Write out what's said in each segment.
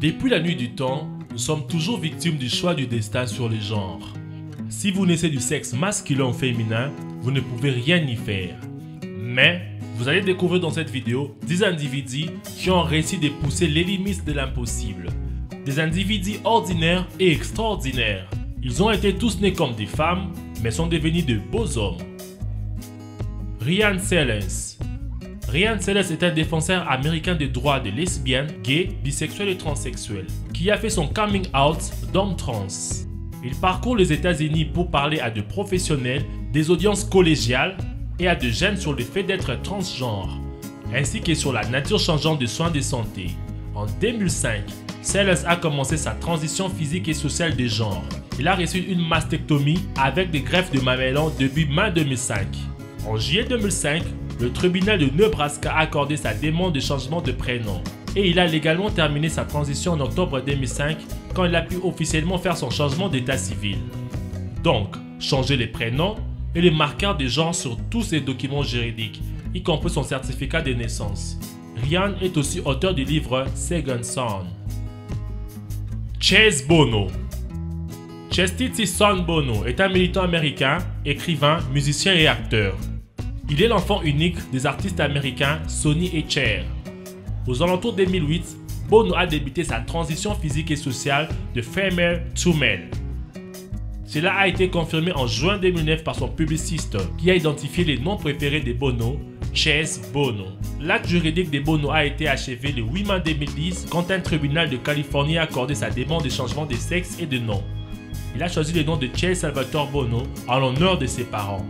Depuis la nuit du temps, nous sommes toujours victimes du choix du destin sur les genres. Si vous naissez du sexe masculin ou féminin, vous ne pouvez rien y faire. Mais, vous allez découvrir dans cette vidéo 10 individus qui ont réussi de pousser les limites de l'impossible. Des individus ordinaires et extraordinaires. Ils ont été tous nés comme des femmes, mais sont devenus de beaux hommes. Ryan Searles. Ryan Searles est un défenseur américain des droits des lesbiennes, gays, bisexuels et transsexuels, qui a fait son coming out d'homme trans. Il parcourt les États-Unis pour parler à de professionnels, des audiences collégiales et à de jeunes sur le fait d'être transgenre, ainsi que sur la nature changeante des soins de santé. En 2005, Searles a commencé sa transition physique et sociale des genres. Il a reçu une mastectomie avec des greffes de mamelon depuis mai 2005. En juillet 2005, le tribunal de Nebraska a accordé sa demande de changement de prénom. Et il a légalement terminé sa transition en octobre 2005 quand il a pu officiellement faire son changement d'état civil. Donc, changer les prénoms et les marqueurs de genre sur tous ses documents juridiques, y compris son certificat de naissance. Ryan est aussi auteur du livre Second Son. Chase Bono. Chastity Son Bono est un militant américain, écrivain, musicien et acteur. Il est l'enfant unique des artistes américains Sonny et Cher. Aux alentours de 2008, Bono a débuté sa transition physique et sociale de femelle to male. Cela a été confirmé en juin 2009 par son publiciste qui a identifié les noms préférés de Bono, Chase Bono. L'acte juridique de Bono a été achevé le 8 mai 2010 quand un tribunal de Californie a accordé sa demande de changement de sexe et de nom. Il a choisi le nom de Chase Salvatore Bono en l'honneur de ses parents.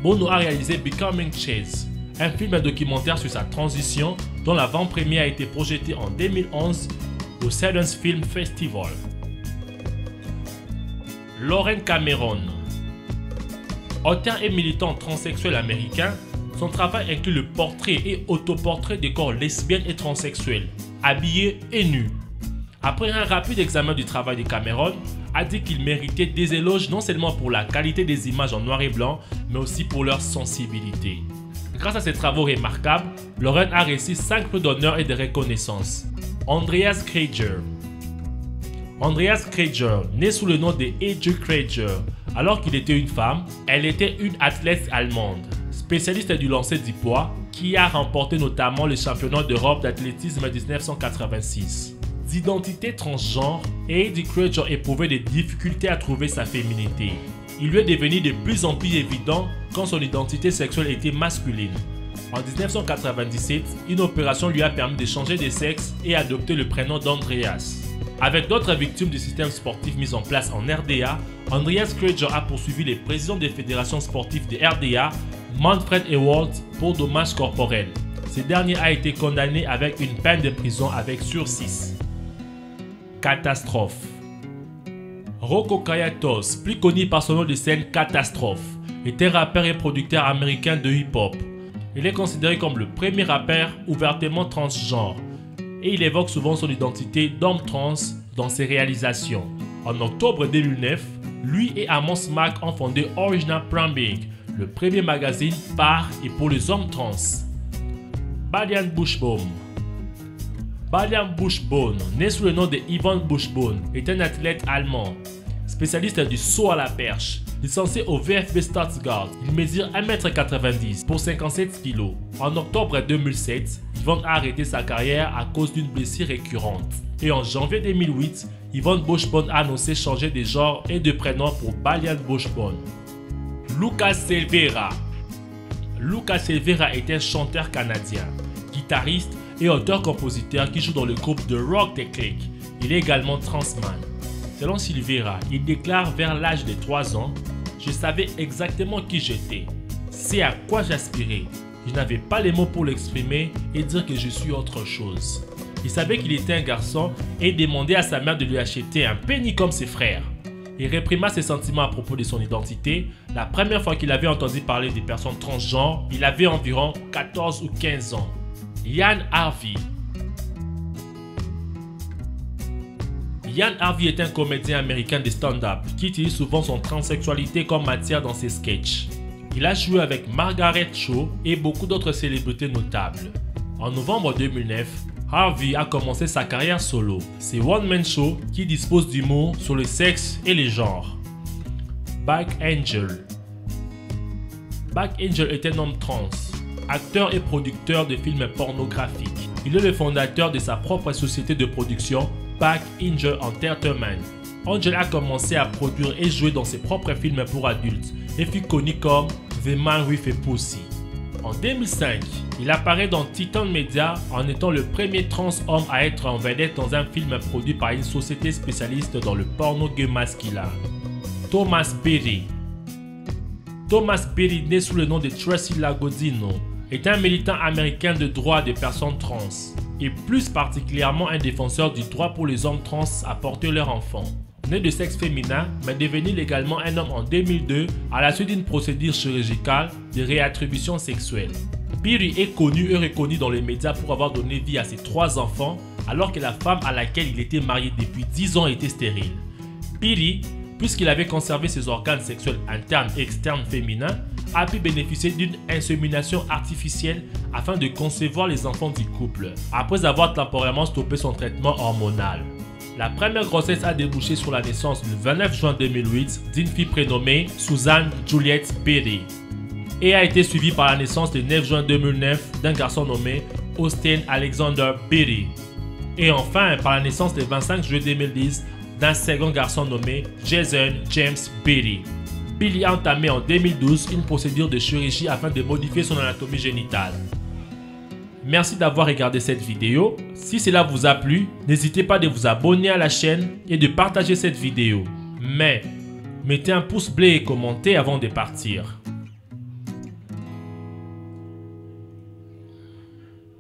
Bono a réalisé Becoming Chase, un film documentaire sur sa transition dont l'avant-première a été projetée en 2011 au Sundance Film Festival. Lauren Cameron. Auteur et militant transsexuel américain, son travail inclut le portrait et autoportrait des corps lesbiennes et transsexuels, habillés et nus. Après un rapide examen du travail de Cameron, a dit qu'il méritait des éloges non seulement pour la qualité des images en noir et blanc, mais aussi pour leur sensibilité. Grâce à ses travaux remarquables, Lauren a reçu 5 prix d'honneur et de reconnaissance. Andreas Krager. Andreas Krager, née sous le nom de Edge Krager, alors qu'il était une femme, elle était une athlète allemande, spécialiste du lancer du poids, qui a remporté notamment le championnat d'Europe d'athlétisme 1986. D'identité transgenre, Eddie Krager éprouvait des difficultés à trouver sa féminité. Il lui est devenu de plus en plus évident quand son identité sexuelle était masculine. En 1997, une opération lui a permis de changer de sexe et adopter le prénom d'Andreas. Avec d'autres victimes du système sportif mis en place en RDA, Andreas Krager a poursuivi les présidents des fédérations sportives de RDA, Manfred Ewald, pour dommages corporels. Ce dernier a été condamné avec une peine de prison avec sursis. Catastrophe. Rocco Kaytos, plus connu par son nom de scène Catastrophe, est un rappeur et producteur américain de hip-hop. Il est considéré comme le premier rappeur ouvertement transgenre et il évoque souvent son identité d'homme trans dans ses réalisations. En octobre 2009, lui et Amos Mack ont fondé Original Plumbing, le premier magazine par et pour les hommes trans. Bastian Buchbaum. Bastian Buchbaum, né sous le nom de Ivan Buchbaum, est un athlète allemand, spécialiste du saut à la perche. Licencié au VfB Stuttgart, il mesure 1,90 m pour 57 kg. En octobre 2007, Ivan a arrêté sa carrière à cause d'une blessure récurrente. Et en janvier 2008, Ivan Buchbaum a annoncé changer de genre et de prénom pour Bastian Buchbaum. Lucas Silveira. Lucas Silveira est un chanteur canadien, guitariste et auteur-compositeur qui joue dans le groupe de rock The Click. Il est également transman. Selon Silveira, il déclare vers l'âge de 3 ans, « Je savais exactement qui j'étais. C'est à quoi j'aspirais. Je n'avais pas les mots pour l'exprimer et dire que je suis autre chose. » Il savait qu'il était un garçon et demandait à sa mère de lui acheter un penny comme ses frères. Il réprima ses sentiments à propos de son identité. La première fois qu'il avait entendu parler des personnes transgenres, il avait environ 14 ou 15 ans. Ian Harvey. Ian Harvey est un comédien américain de stand-up qui utilise souvent son transsexualité comme matière dans ses sketchs. Il a joué avec Margaret Cho et beaucoup d'autres célébrités notables. En novembre 2009, Harvey a commencé sa carrière solo. C'est One Man Show qui dispose d'humour sur le sexe et les genres. Buck Angel. Buck Angel est un homme trans, acteur et producteur de films pornographiques. Il est le fondateur de sa propre société de production, Buck Angel Entertainment. Angel a commencé à produire et jouer dans ses propres films pour adultes et fut connu comme The Man with a Pussy. En 2005, il apparaît dans Titan Media en étant le premier trans homme à être en vedette dans un film produit par une société spécialiste dans le porno gay masculin. Thomas Berry. Thomas Berry, né sous le nom de Tracy Lagodino, est un militant américain de droits des personnes trans et plus particulièrement un défenseur du droit pour les hommes trans à porter leur enfant. Né de sexe féminin, mais devenu légalement un homme en 2002 à la suite d'une procédure chirurgicale de réattribution sexuelle. Berry est connu et reconnu dans les médias pour avoir donné vie à ses 3 enfants alors que la femme à laquelle il était marié depuis 10 ans était stérile. Berry, puisqu'il avait conservé ses organes sexuels internes et externes féminins, a pu bénéficier d'une insémination artificielle afin de concevoir les enfants du couple, après avoir temporairement stoppé son traitement hormonal. La première grossesse a débouché sur la naissance le 29 juin 2008 d'une fille prénommée Susan Juliette Berry et a été suivie par la naissance le 9 juin 2009 d'un garçon nommé Austin Alexander Berry et enfin par la naissance le 25 juillet 2010 d'un second garçon nommé Jason James Berry. Berry a entamé en 2012 une procédure de chirurgie afin de modifier son anatomie génitale. Merci d'avoir regardé cette vidéo. Si cela vous a plu, n'hésitez pas de vous abonner à la chaîne et de partager cette vidéo. Mais, mettez un pouce bleu et commentez avant de partir.